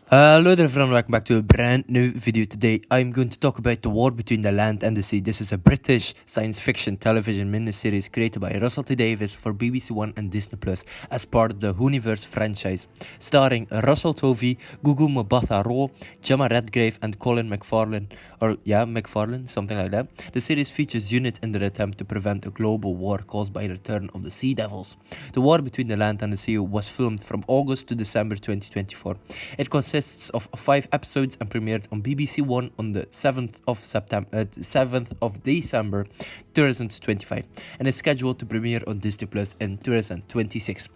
Hello there everyone, welcome back to a brand new video. Today I'm going to talk about the war between the land and the sea. This is a British science fiction television miniseries created by Russell T Davies for BBC One and Disney Plus as part of the Hooniverse franchise, starring Russell Tovey, Gugu Mbatha-Raw, Gemma Redgrave and Colin McFarlane, McFarlane, something like that. The series features UNIT in their attempt to prevent a global war caused by the return of the Sea Devils. The war between the land and the sea was filmed from August to December 2024. It consists of 5 episodes and premiered on BBC One on the 7th of December 2025 and is scheduled to premiere on Disney Plus in 2026.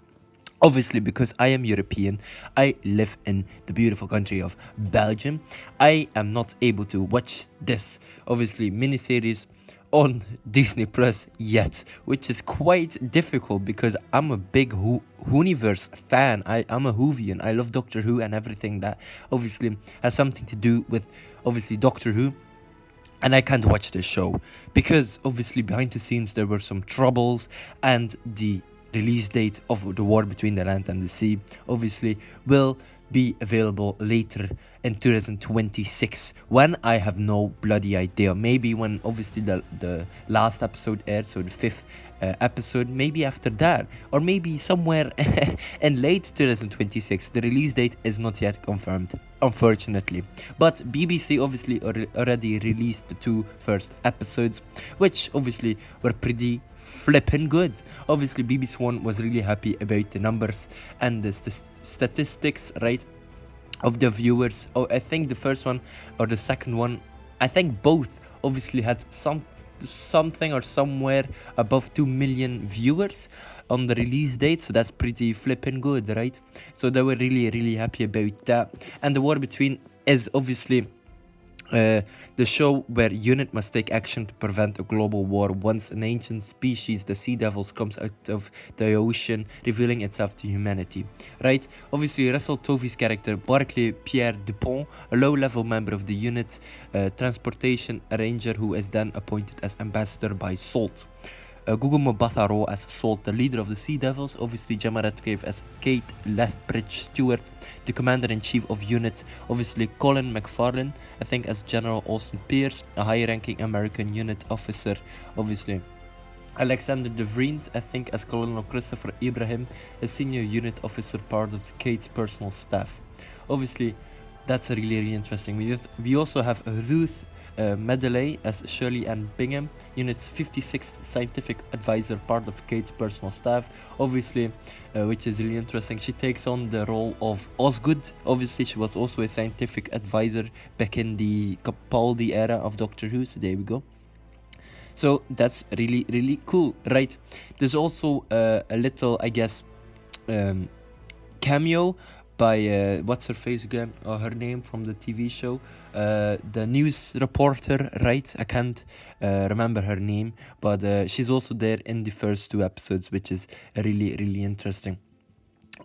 Obviously, because I am European, I live in the beautiful country of Belgium. I am not able to watch this, obviously, miniseries on Disney Plus yet, which is quite difficult because I'm a big Hooniverse fan. I'm a Whovian. I love Doctor Who and everything that obviously has something to do with obviously Doctor Who. And I can't watch this show because obviously behind the scenes there were some troubles, and the release date of The War Between the Land and the Sea obviously will be available later in 2026, when I have no bloody idea. Maybe when obviously the last episode aired, so the 5th episode, maybe after that, or maybe somewhere in late 2026. The release date is not yet confirmed, unfortunately, but BBC obviously already released the 2 first episodes, which obviously were pretty flipping good. Obviously BBC One was really happy about the numbers and the statistics, right, of the viewers. Oh, I think the first one or the second one, I think both obviously had something or somewhere above 2 million viewers on the release date, so that's pretty flipping good, right? So they were really happy about that. And The War Between is obviously the show where UNIT must take action to prevent a global war once an ancient species, the sea devils, comes out of the ocean, revealing itself to humanity. Right? Obviously, Russell Tovey's character, Barclay Pierre Dupont, a low-level member of the UNIT transportation ranger who is then appointed as ambassador by SALT. Gugu Mbatha-Raw as Salt, the leader of the Sea Devils. Obviously, Gemma Redgrave as Kate Lethbridge-Stewart, the commander-in-chief of UNIT. Obviously, Colin McFarlane, I think, as General Austin Pierce, a high-ranking American UNIT officer. Obviously, Alexander de Vriend, I think, as Colonel Christopher Ibrahim, a senior UNIT officer, part of Kate's personal staff. Obviously, that's really interesting. We also have Ruth Medley as Shirley Ann Bingham, UNIT's 56th scientific advisor, part of Kate's personal staff, obviously, which is really interesting. She takes on the role of Osgood. Obviously, she was also a scientific advisor back in the Capaldi era of Doctor Who, so there we go. So that's really cool, right? There's also a little, I guess, cameo by what's her face again, or her name from the TV show, the news reporter, right? I can't remember her name, but she's also there in the first 2 episodes, which is really interesting.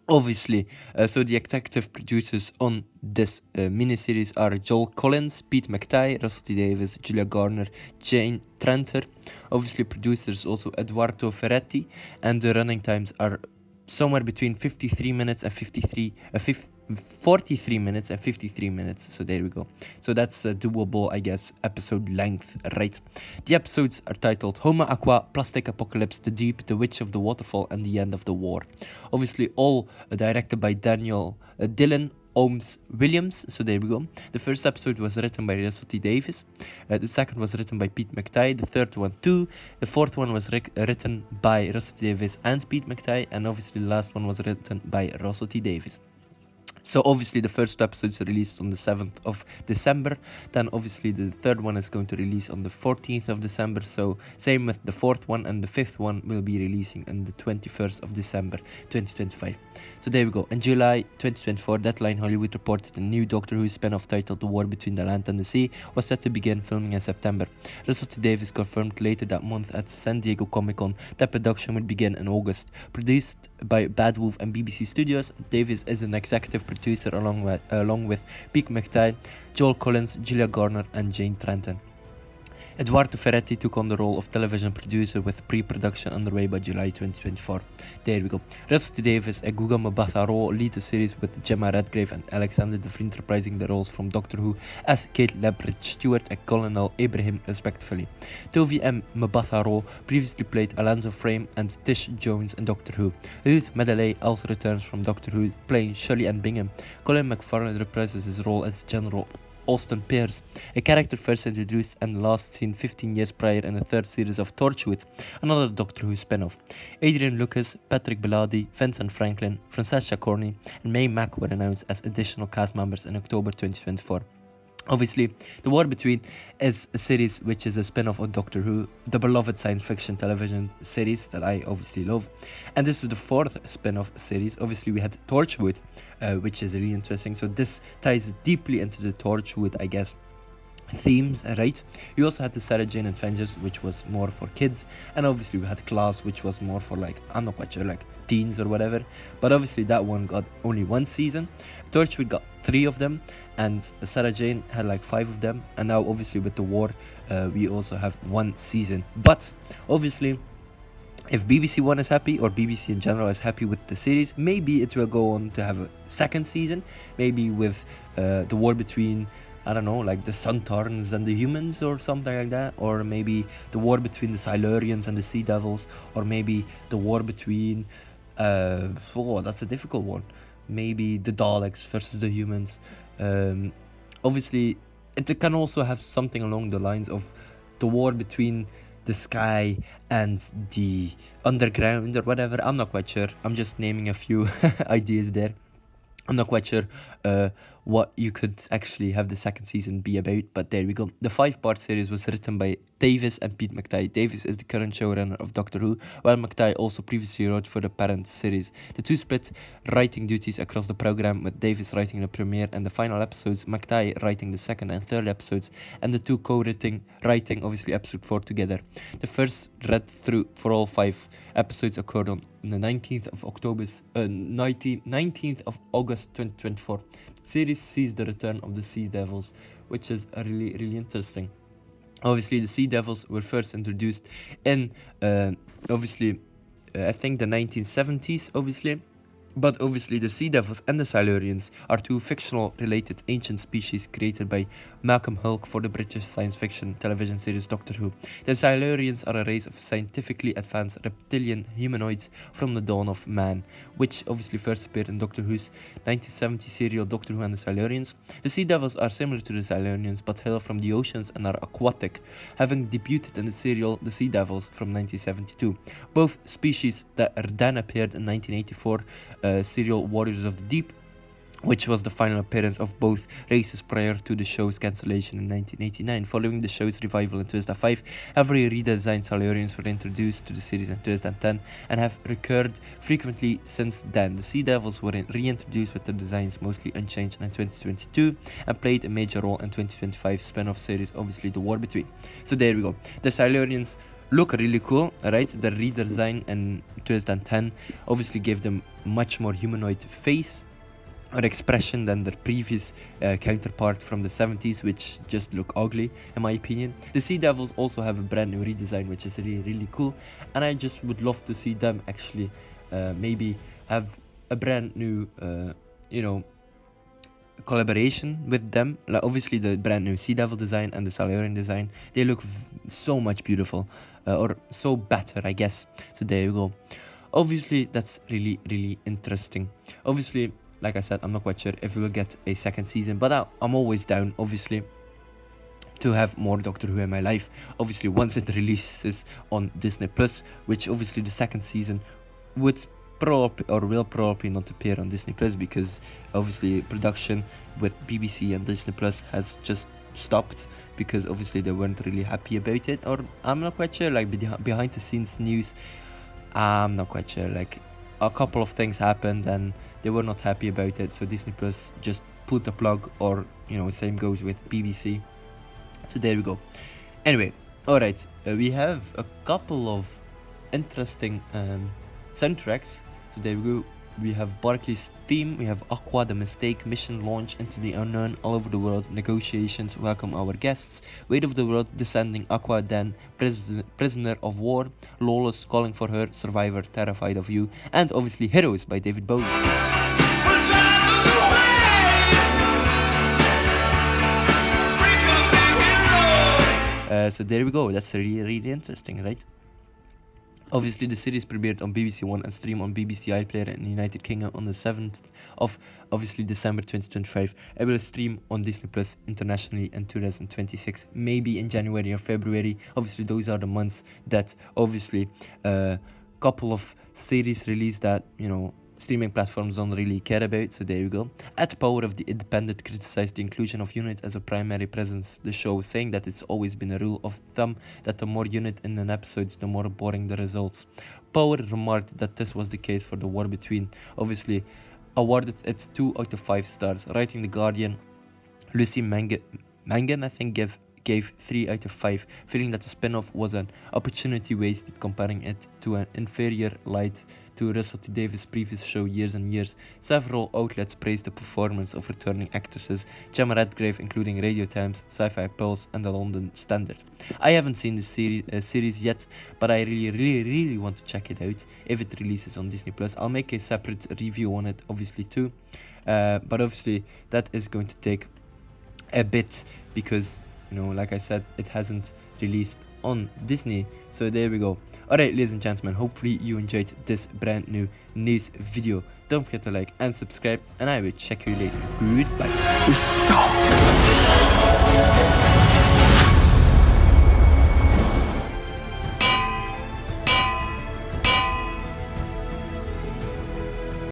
Obviously, so the executive producers on this miniseries are Joel Collins, Pete McTighe, Russell T Davies, Julia Garner, Jane Tranter. Obviously, producers also Edoardo Ferretti, and the running times are somewhere between 43 minutes and 43 minutes and 53 minutes. So there we go. So that's a doable, I guess, episode length, right? The episodes are titled Homa Aqua, Plastic Apocalypse, The Deep, The Witch of the Waterfall, and The End of the War. Obviously, all directed by Dylan Ohms Williams. So there we go. The first episode was written by Russell T Davies. The second was written by Pete McTighe. The third one too. The fourth one was written by Russell T Davies and Pete McTighe. And obviously the last one was written by Russell T Davies. So obviously the first 2 episodes released on the 7th of December. Then obviously the third one is going to release on the 14th of December. So same with the 4th one, and the 5th one will be releasing on the 21st of December 2025. So there we go. In July 2024, Deadline Hollywood reported a new Doctor Who spin-off titled The War Between the Land and the Sea was set to begin filming in September. Russell T Davies confirmed later that month at San Diego Comic-Con that production would begin in August. Produced by Bad Wolf and BBC Studios, Davies is an executive producer along with Pete McTighe, Joel Collins, Julia Garner, and Jane Trenton. Eduardo Ferretti took on the role of television producer with pre-production underway by July 2024. There we go. Rusty Davis and Guga Mbatha-Raw lead the series with Gemma Redgrave and Alexander De Vriend reprising the roles from Doctor Who as Kate Labridge Stewart and Colonel Abraham respectively. Tovi M. Mbatha-Raw previously played Alonzo Frame and Tish Jones in Doctor Who. Ruth Madeley also returns from Doctor Who, playing Shirley Ann Bingham. Colin McFarlane reprises his role as General Austin Pierce, a character first introduced and last seen 15 years prior in the third series of Torchwood, another Doctor Who spin-off. Adrian Lucas, Patrick Beladi, Vincent Franklin, Francesca Corney, and Mae Mack were announced as additional cast members in October 2024. Obviously, The War Between is a series which is a spin-off of Doctor Who, the beloved science fiction television series that I obviously love. And this is the fourth spin-off series. Obviously, we had Torchwood, which is really interesting. So this ties deeply into the Torchwood, I guess, themes, right? You also had the Sarah Jane Adventures, which was more for kids, and obviously we had Class, which was more for, like, I'm not quite sure, like teens or whatever. But obviously that one got only one season. Torchwood got 3 of them, and Sarah Jane had like 5 of them. And now obviously with The War, we also have 1 season. But obviously, if BBC One is happy, or BBC in general is happy with the series, maybe it will go on to have a second season, maybe with The War Between, I don't know, like the Suntarns and the humans or something like that, or maybe the war between the Silurians and the Sea Devils, or maybe the war between, that's a difficult one, maybe the Daleks versus the humans. Obviously, it can also have something along the lines of the war between the sky and the underground or whatever. I'm not quite sure. I'm just naming a few ideas there. I'm not quite sure what you could actually have the second season be about, but there we go. The 5-part series was written by Davis and Pete McTighe. Davis is the current showrunner of Doctor Who, while McTighe also previously wrote for the parent series. The two split writing duties across the program, with Davis writing the premiere and the final episodes, McTighe writing the second and third episodes, and the two co-writing obviously episode 4 together. The first read through for all 5 episodes occurred on the 19th of August 2024. The series sees the return of the Sea Devils, which is really, really interesting. Obviously, the Sea Devils were first introduced in, I think the 1970s, obviously. But obviously, the Sea Devils and the Silurians are two fictional related ancient species created by Malcolm Hulke for the British science fiction television series Doctor Who. The Silurians are a race of scientifically advanced reptilian humanoids from the dawn of man, which obviously first appeared in Doctor Who's 1970 serial Doctor Who and the Silurians. The Sea Devils are similar to the Silurians but hail from the oceans and are aquatic, having debuted in the serial The Sea Devils from 1972. Both species that then appeared in 1984 serial Warriors of the Deep, which was the final appearance of both races prior to the show's cancellation in 1989. Following the show's revival in 2005, every redesigned Silurians were introduced to the series in 2010 and have recurred frequently since then. The Sea Devils were reintroduced with their designs mostly unchanged in 2022 and played a major role in 2025 spin-off series, obviously The War Between. So there we go. The Silurians look really cool, right? The redesign in 2010 obviously gave them much more humanoid face or expression than their previous counterpart from the 70s, which just look ugly in my opinion. The Sea Devils also have a brand new redesign, which is really, really cool, and I just would love to see them actually maybe have a brand new collaboration with them. Like obviously the brand new Sea Devil design and the Silurian design, they look so much beautiful, or so better, I guess. So there you go. Obviously that's really, really interesting. Obviously, like I said, I'm not quite sure if we will get a second season, but I'm always down, obviously, to have more Doctor Who in my life. Obviously, once it releases on Disney Plus, which obviously the second season would will probably not appear on Disney Plus, because obviously production with BBC and Disney Plus has just stopped, because obviously they weren't really happy about it, or I'm not quite sure, like behind the scenes news, I'm not quite sure, like a couple of things happened and they were not happy about it, so Disney Plus just pulled the plug, or same goes with BBC. So there we go. Anyway, alright, we have a couple of interesting soundtracks. So there we go. We have Barclays theme, we have Aqua the Mistake, mission launch into the unknown all over the world, negotiations, welcome our guests, weight of the world, descending Aqua then, prisoner of war, Lawless calling for her, survivor terrified of you, and obviously Heroes by David Bowie. So there we go, that's really interesting, right? Obviously, the series premiered on BBC One and streamed on BBC iPlayer in the United Kingdom on the 7th of obviously December 2025. It will stream on Disney Plus internationally in 2026, maybe in January or February. Obviously, those are the months that obviously a couple of series release that, you know, streaming platforms don't really care about, so there you go. At Power of the Independent criticized the inclusion of UNIT as a primary presence the show, saying that it's always been a rule of thumb that the more UNIT in an episode, the more boring the results. Power remarked that this was the case for The War Between, obviously awarded it 2 out of 5 stars, writing The Guardian. Lucy Mangan, I think, gave 3 out of 5, feeling that the spin-off was an opportunity wasted, comparing it to an inferior light to Russell T Davies' previous show Years and Years. Several outlets praised the performance of returning actresses, Gemma Redgrave, including Radio Times, Sci-Fi Pulse and the London Standard. I haven't seen this series yet, but I really want to check it out if it releases on Disney Plus. I'll make a separate review on it obviously too, but obviously that is going to take a bit because, you know, like I said, it hasn't released on Disney. So there we go. Alright, ladies and gentlemen, hopefully you enjoyed this brand new news video. Don't forget to like and subscribe, and I will check you later. Goodbye. Stop.